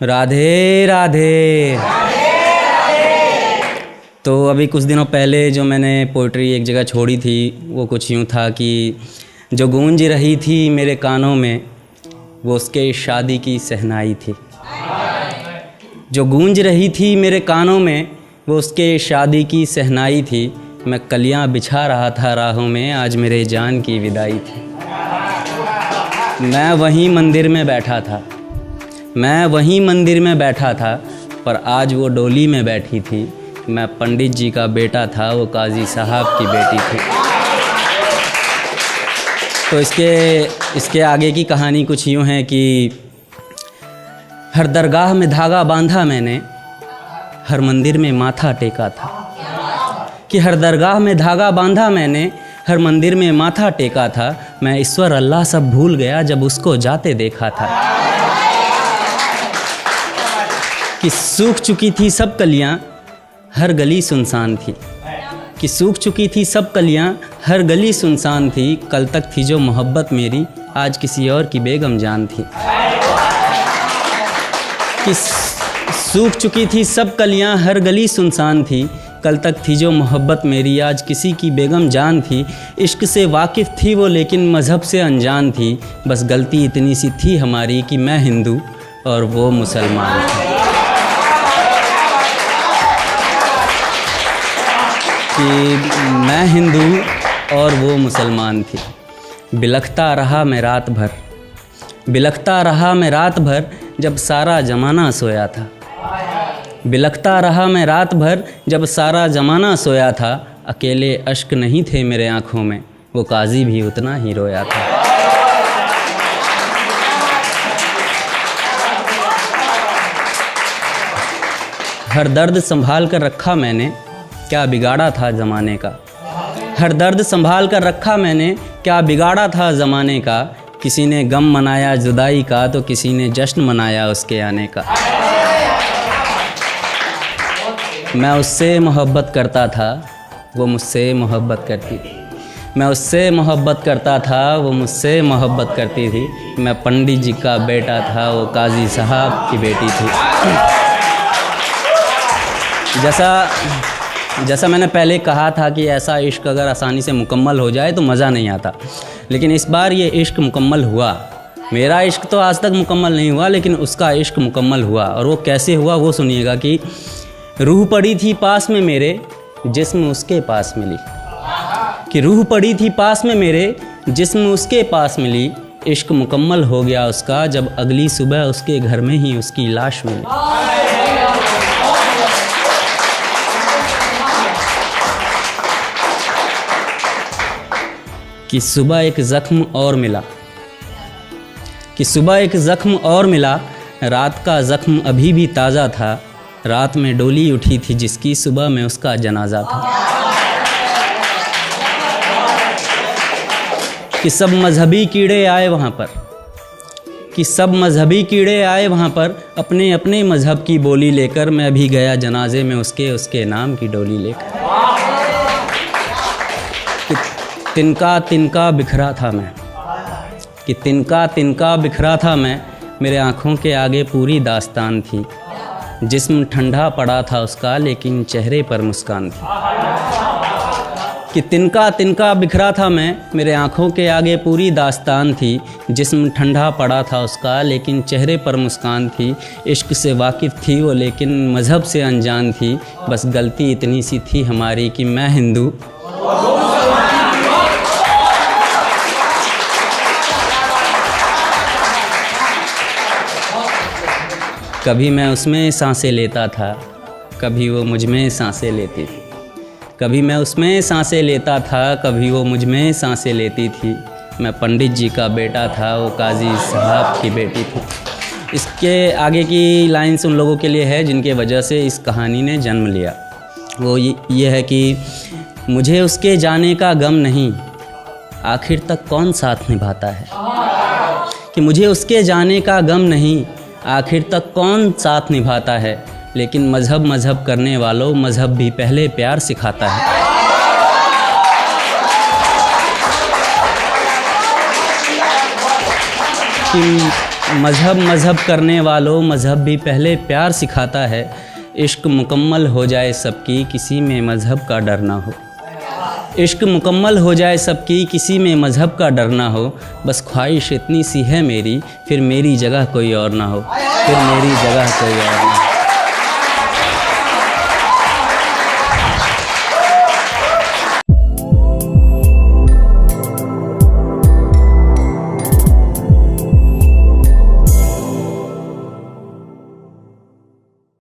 राधे राधे। तो अभी कुछ दिनों पहले जो मैंने पोइट्री एक जगह छोड़ी थी वो कुछ यूँ था कि जो गूंज रही थी मेरे कानों में वो उसके शादी की सहनाई थी। जो गूंज रही थी मेरे कानों में वो उसके शादी की सहनाई थी। मैं कलियां बिछा रहा था राहों में, आज मेरे जान की विदाई थी। मैं वहीं मंदिर में बैठा था, मैं वहीं मंदिर में बैठा था, पर आज वो डोली में बैठी थी। मैं पंडित जी का बेटा था, वो काजी साहब की बेटी थी। तो इसके आगे की कहानी कुछ यूँ है कि हर दरगाह में धागा बांधा मैंने, हर मंदिर में माथा टेका था। कि हर दरगाह में धागा बांधा मैंने, हर मंदिर में माथा टेका था। मैं ईश्वर अल्लाह सब भूल गया जब उसको जाते देखा था। कि सूख चुकी थी सब कलियां, हर गली सुनसान थी। कि सूख चुकी थी सब कलियां, हर गली सुनसान थी। कल तक थी जो मोहब्बत मेरी, आज किसी और की बेगम जान थी। कि सूख चुकी थी सब कलियां, हर गली सुनसान थी। कल तक थी जो मोहब्बत मेरी, आज किसी की बेगम जान थी। इश्क से वाकिफ़ थी वो लेकिन मज़हब से अनजान थी। बस गलती इतनी सी थी हमारी कि मैं हिंदू और वो मुसलमान थी। कि मैं हिंदू और वो मुसलमान थी। बिलखता रहा मैं रात भर, बिलखता रहा मैं रात भर, जब सारा ज़माना सोया था। बिलखता रहा मैं रात भर, जब सारा ज़माना सोया था। अकेले अश्क नहीं थे मेरे आँखों में, वो काजी भी उतना ही रोया था। हर दर्द संभाल कर रखा मैंने, क्या बिगाड़ा था ज़माने का। हर दर्द संभाल कर रखा मैंने, क्या बिगाड़ा था ज़माने का। किसी ने गम मनाया जुदाई का, तो किसी ने जश्न मनाया उसके आने का। मैं उससे मोहब्बत करता था, वो मुझसे मोहब्बत करती थी। मैं उससे मोहब्बत करता था, वो मुझसे मोहब्बत करती थी। मैं पंडित जी का बेटा था, वो काजी साहब की बेटी थी। जैसा मैंने पहले कहा था कि ऐसा इश्क अगर आसानी से मुकम्मल हो जाए तो मज़ा नहीं आता, लेकिन इस बार ये इश्क मुकम्मल हुआ। मेरा इश्क तो आज तक मुकम्मल नहीं हुआ, लेकिन उसका इश्क मुकम्मल हुआ। और वो कैसे हुआ वो सुनिएगा। कि रूह पड़ी थी पास में मेरे, जिस्म उसके पास मिली। कि रूह पड़ी थी पास में मेरे, जिस्म उसके पास मिली। इश्क मुकम्मल हो गया उसका, जब अगली सुबह उसके घर में ही उसकी लाश मिली। कि सुबह एक ज़ख्म और मिला, कि सुबह एक ज़ख्म और मिला। रात का ज़ख्म अभी भी ताज़ा था। रात में डोली उठी थी जिसकी, सुबह में उसका जनाजा था। कि सब मजहबी कीड़े आए वहाँ पर, कि सब मजहबी कीड़े आए वहाँ पर, अपने अपने मजहब की बोली लेकर। मैं भी गया जनाजे में उसके नाम की डोली लेकर। कि तिनका तिनका बिखरा था मैं, कि तिनका तिनका बिखरा था मैं। मेरे आँखों के आगे पूरी दास्तान थी। जिस्म ठंडा पड़ा था उसका, लेकिन चेहरे पर मुस्कान थी। कि तिनका तिनका बिखरा था मैं, मेरे आँखों के आगे पूरी दास्तान थी। जिस्म ठंडा पड़ा था उसका, लेकिन चेहरे पर मुस्कान थी। इश्क से वाकिफ़ थी वो लेकिन मज़हब से अनजान थी। बस गलती इतनी सी थी हमारी कि मैं हिंदू। कभी मैं उसमें सांसें लेता था, कभी वो मुझ में सांसें लेती थी। कभी मैं उसमें सांसें लेता था, कभी वो मुझ में सांसें लेती थी। मैं पंडित जी का बेटा था, वो काजी साहब की बेटी थी। इसके आगे की लाइन्स उन लोगों के लिए है जिनके वजह से इस कहानी ने जन्म लिया। वो ये है कि मुझे उसके जाने का गम नहीं, आखिर तक कौन साथ निभाता है। कि मुझे उसके जाने का गम नहीं, आखिर तक कौन साथ निभाता है। लेकिन मज़हब करने वालों, मज़हब भी पहले प्यार सिखाता है। कि मज़हब मज़हब करने वालों, मज़हब भी पहले प्यार सिखाता है। इश्क मुकम्मल हो जाए सबकी, किसी में मज़हब का डर ना हो। इश्क मुकम्मल हो जाए सबकी, किसी में मज़हब का डर ना हो। बस ख्वाहिश इतनी सी है मेरी, फिर मेरी जगह कोई और ना हो, फिर मेरी जगह कोई और ना हो।